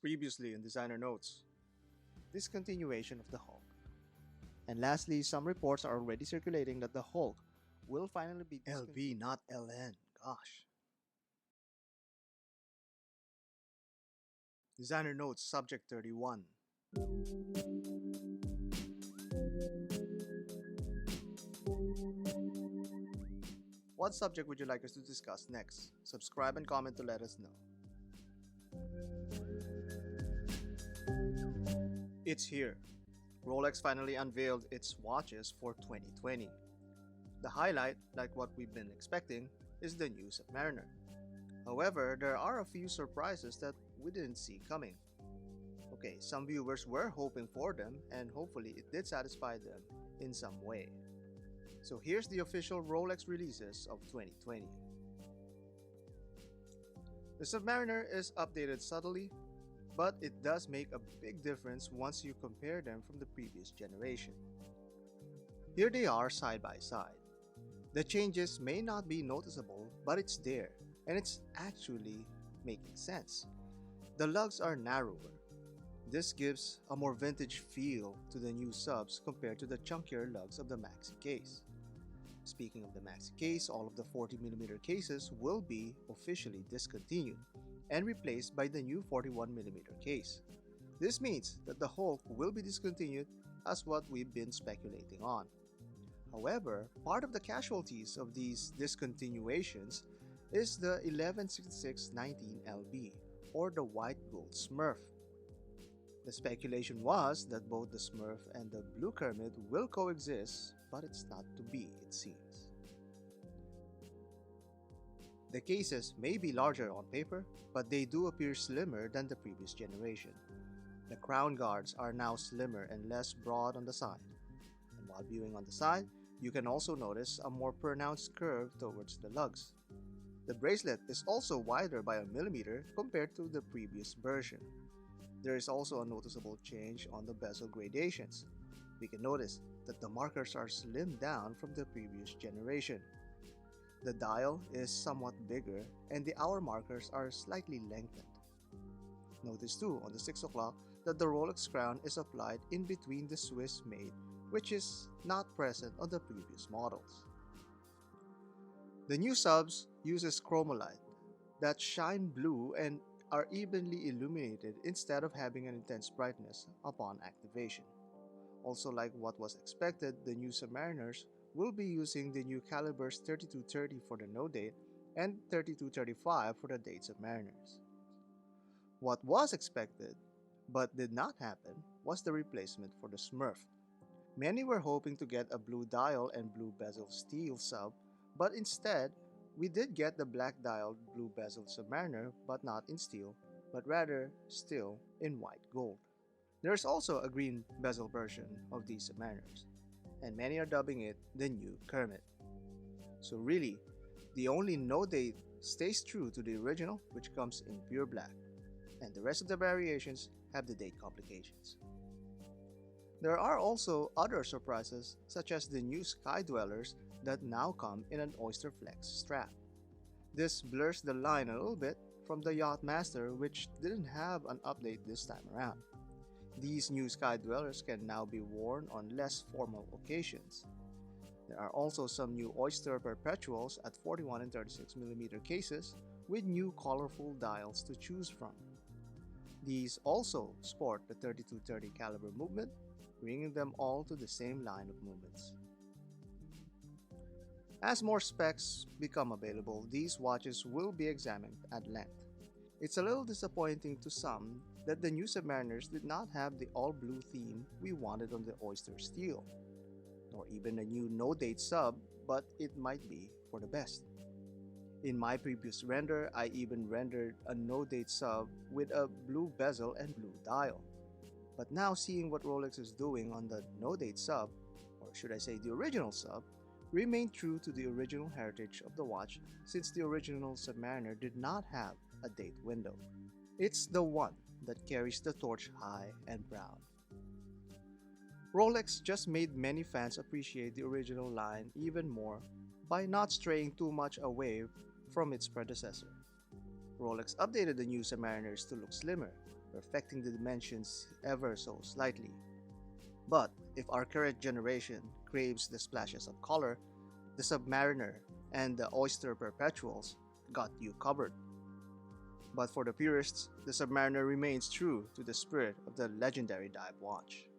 Previously in designer notes, discontinuation of the Hulk. And lastly, some reports are already circulating that the Hulk will finally be LV, not LN. Gosh. Designer notes, subject 31. What subject would you like us to discuss next? Subscribe and comment to let us know. It's here. Rolex finally unveiled its watches for 2020. The highlight, like what we've been expecting, is the new Submariner. However, there are a few surprises that we didn't see coming. Okay, some viewers were hoping for them, and hopefully it did satisfy them in some way. So here's the official Rolex releases of 2020. The Submariner is updated subtly, but it does make a big difference once you compare them from the previous generation. Here they are side by side. The changes may not be noticeable, but it's there, and it's actually making sense. The lugs are narrower. This gives a more vintage feel to the new subs compared to the chunkier lugs of the maxi case. Speaking of the maxi case, all of the 40mm cases will be officially discontinued and replaced by the new 41mm case. This means that the Hulk will be discontinued as what we've been speculating on. However, part of the casualties of these discontinuations is the 116619LB or the white gold Smurf. The speculation was that both the Smurf and the blue Kermit will coexist, but it's not to be, it seems. The cases may be larger on paper, but they do appear slimmer than the previous generation. The crown guards are now slimmer and less broad on the side. And while viewing on the side, you can also notice a more pronounced curve towards the lugs. The bracelet is also wider by a millimeter compared to the previous version. There is also a noticeable change on the bezel gradations. We can notice that the markers are slimmed down from the previous generation. The dial is somewhat bigger and the hour markers are slightly lengthened. Notice too on the 6 o'clock that the Rolex crown is applied in between the Swiss made, which is not present on the previous models. The new subs uses chromolite that shine blue and are evenly illuminated instead of having an intense brightness upon activation. Also, like what was expected, the new Submariners will be using the new calibers 3230 for the no date and 3235 for the date Submariners. What was expected but did not happen was the replacement for the Smurf. Many were hoping to get a blue dial and blue bezel steel sub, but instead, we did get the black dialed blue bezel Submariner, but not in steel, but rather still in white gold. There is also a green bezel version of these Submariners, and many are dubbing it the new Kermit. So really, the only no date stays true to the original, which comes in pure black, and the rest of the variations have the date complications. There are also other surprises, such as the new Sky Dwellers that now come in an Oyster Flex strap. This blurs the line a little bit from the Yachtmaster, which didn't have an update this time around. These new Sky Dwellers can now be worn on less formal occasions. There are also some new Oyster Perpetuals at 41 and 36mm cases with new colorful dials to choose from. These also sport the 3230 caliber movement, bringing them all to the same line of movements. As more specs become available, these watches will be examined at length. It's a little disappointing to some that the new Submariners did not have the all-blue theme we wanted on the Oyster Steel, nor even a new no-date sub, but it might be for the best. In my previous render, I even rendered a no-date sub with a blue bezel and blue dial. But now seeing what Rolex is doing on the no-date sub, or should I say the original sub, remained true to the original heritage of the watch since the original Submariner did not have a date window. It's the one that carries the torch high and proud. Rolex just made many fans appreciate the original line even more by not straying too much away from its predecessor. Rolex updated the new Submariners to look slimmer, perfecting the dimensions ever so slightly. But if our current generation craves the splashes of color, the Submariner and the Oyster Perpetuals got you covered. But for the purists, the Submariner remains true to the spirit of the legendary dive watch.